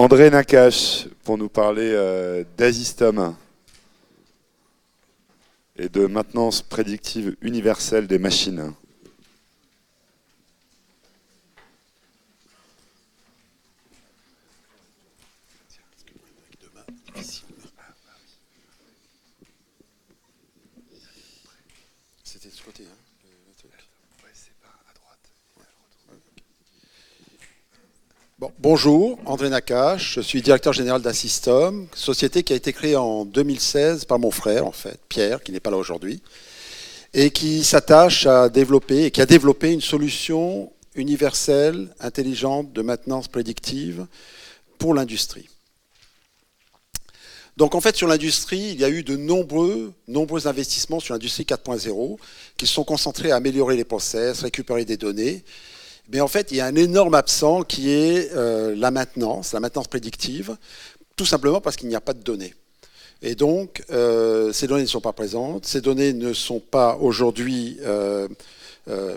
André Nakache pour nous parler d'Asystem et de maintenance prédictive universelle des machines. C'était de ce côté, hein, Bon, bonjour, André Nakache, je suis directeur général d'Asystem, société qui a été créée en 2016 par mon frère, en fait, Pierre, qui n'est pas là aujourd'hui, et qui s'attache à développer, et qui a développé une solution universelle, intelligente, de maintenance prédictive pour l'industrie. Donc en fait, sur l'industrie, il y a eu de nombreux investissements sur l'industrie 4.0 qui se sont concentrés à améliorer les process, récupérer des données. Mais en fait, il y a un énorme absent qui est la maintenance prédictive, tout simplement parce qu'il n'y a pas de données. Et donc, ces données ne sont pas présentes, ces données ne sont pas aujourd'hui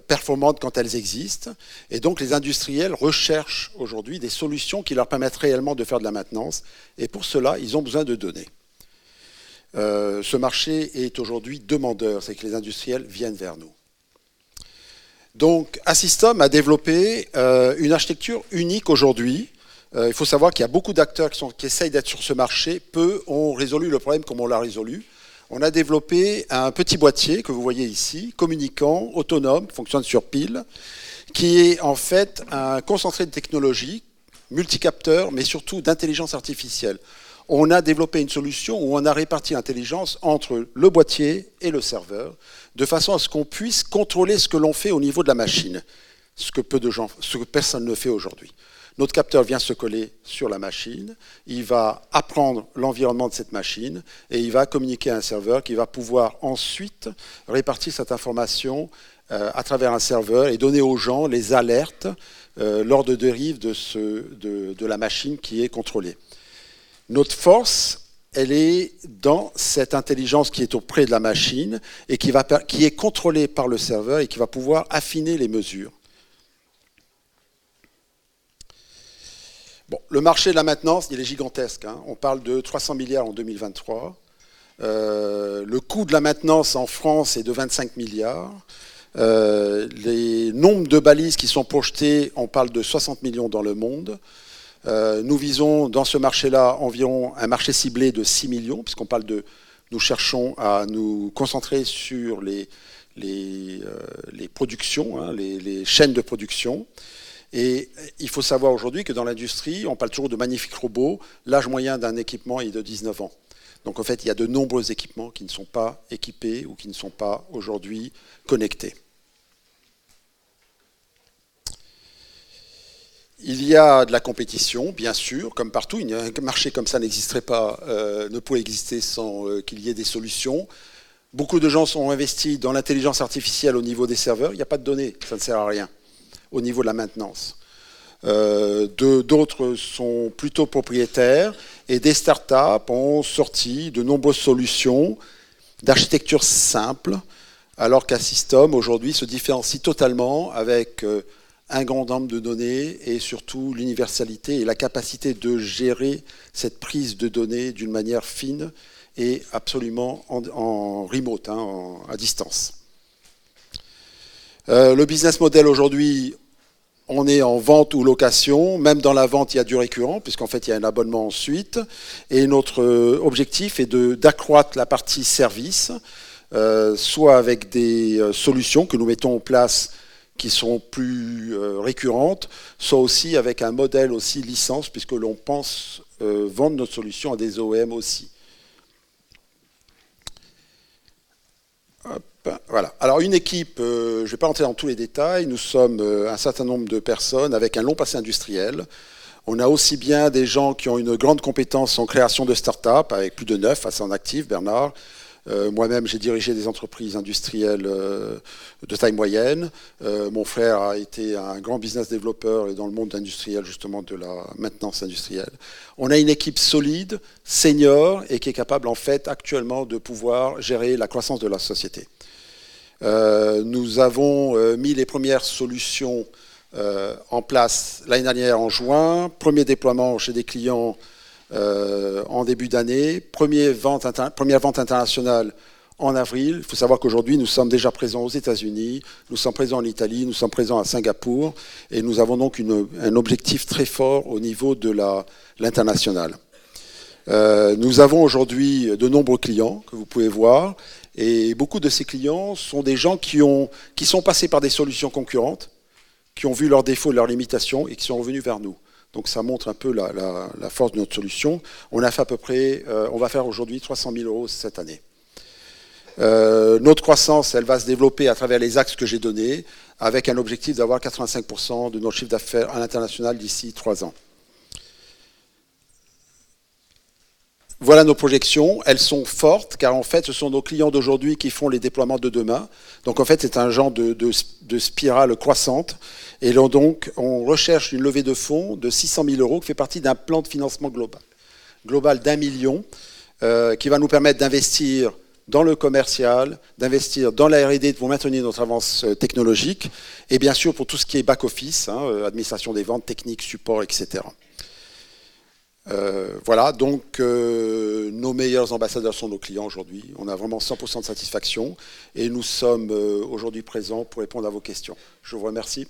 performantes quand elles existent. Et donc, les industriels recherchent aujourd'hui des solutions qui leur permettent réellement de faire de la maintenance. Et pour cela, ils ont besoin de données. Ce marché est aujourd'hui demandeur, c'est que les industriels viennent vers nous. Donc, Asystem a développé une architecture unique aujourd'hui. Il faut savoir qu'il y a beaucoup d'acteurs qui essayent d'être sur ce marché. Peu ont résolu le problème comme on l'a résolu. On a développé un petit boîtier que vous voyez ici, communicant, autonome, qui fonctionne sur pile, qui est en fait un concentré de technologie, multicapteur, mais surtout d'intelligence artificielle. On a développé une solution où on a réparti l'intelligence entre le boîtier et le serveur, de façon à ce qu'on puisse contrôler ce que l'on fait au niveau de la machine, ce que personne ne fait aujourd'hui. Notre capteur vient se coller sur la machine, il va apprendre l'environnement de cette machine et il va communiquer à un serveur qui va pouvoir ensuite répartir cette information à travers un serveur et donner aux gens les alertes lors de dérive de la machine qui est contrôlée. Notre force, elle est dans cette intelligence qui est auprès de la machine et qui est contrôlée par le serveur et qui va pouvoir affiner les mesures. Bon, le marché de la maintenance, il est gigantesque, hein. On parle de 300 milliards en 2023. Le coût de la maintenance en France est de 25 milliards. Les nombres de balises qui sont projetées, on parle de 60 millions dans le monde. Nous visons dans ce marché-là environ un marché ciblé de 6 millions, puisqu'on parle de, nous cherchons à nous concentrer sur les productions, hein, les chaînes de production. Et il faut savoir aujourd'hui que dans l'industrie, on parle toujours de magnifiques robots, l'âge moyen d'un équipement est de 19 ans. Donc en fait, il y a de nombreux équipements qui ne sont pas équipés ou qui ne sont pas aujourd'hui connectés. Il y a de la compétition, bien sûr, comme partout. Un marché comme ça n'existerait pas, ne pourrait exister sans qu'il y ait des solutions. Beaucoup de gens sont investis dans l'intelligence artificielle au niveau des serveurs. Il n'y a pas de données, ça ne sert à rien au niveau de la maintenance. D'autres sont plutôt propriétaires et des startups ont sorti de nombreuses solutions d'architecture simple, alors qu'Asystem aujourd'hui se différencie totalement avec un grand nombre de données et surtout l'universalité et la capacité de gérer cette prise de données d'une manière fine et absolument en remote, hein, à distance. Le business model aujourd'hui, on est en vente ou location. Même dans la vente, il y a du récurrent, puisqu'en fait, il y a un abonnement ensuite. Et notre objectif est d'accroître la partie service, soit avec des solutions que nous mettons en place qui sont plus récurrentes, soit aussi avec un modèle aussi licence, puisque l'on pense vendre notre solution à des OEM aussi. Voilà. Alors une équipe, je ne vais pas rentrer dans tous les détails, nous sommes un certain nombre de personnes avec un long passé industriel. On a aussi bien des gens qui ont une grande compétence en création de start-up, avec plus de 9 assez en actif, Bernard. Moi-même, j'ai dirigé des entreprises industrielles de taille moyenne. Mon frère a été un grand business développeur dans le monde industriel, justement, de la maintenance industrielle. On a une équipe solide, senior, et qui est capable, en fait, actuellement, de pouvoir gérer la croissance de la société. Nous avons mis les premières solutions en place l'année dernière en juin, premier déploiement chez des clients en début d'année, première vente internationale en avril. Il faut savoir qu'aujourd'hui, nous sommes déjà présents aux États-Unis, nous sommes présents en Italie, nous sommes présents à Singapour, et nous avons donc un objectif très fort au niveau de l'international. Nous avons aujourd'hui de nombreux clients que vous pouvez voir, et beaucoup de ces clients sont des gens qui sont passés par des solutions concurrentes, qui ont vu leurs défauts, leurs limitations, et qui sont revenus vers nous. Donc ça montre un peu la force de notre solution. On a fait à peu près, on va faire aujourd'hui 300 000 € cette année. Notre croissance, elle va se développer à travers les axes que j'ai donnés, avec un objectif d'avoir 85% de notre chiffre d'affaires à l'international d'ici 3 ans. Voilà nos projections. Elles sont fortes, car en fait, ce sont nos clients d'aujourd'hui qui font les déploiements de demain. Donc en fait, c'est un genre de spirale croissante. Et donc, on recherche une levée de fonds de 600 000 € qui fait partie d'un plan de financement global d'1 million, qui va nous permettre d'investir dans le commercial, d'investir dans la R&D pour maintenir notre avance technologique, et bien sûr pour tout ce qui est back-office, administration des ventes, technique, support, etc. Voilà, donc nos meilleurs ambassadeurs sont nos clients aujourd'hui. On a vraiment 100% de satisfaction et nous sommes aujourd'hui présents pour répondre à vos questions. Je vous remercie.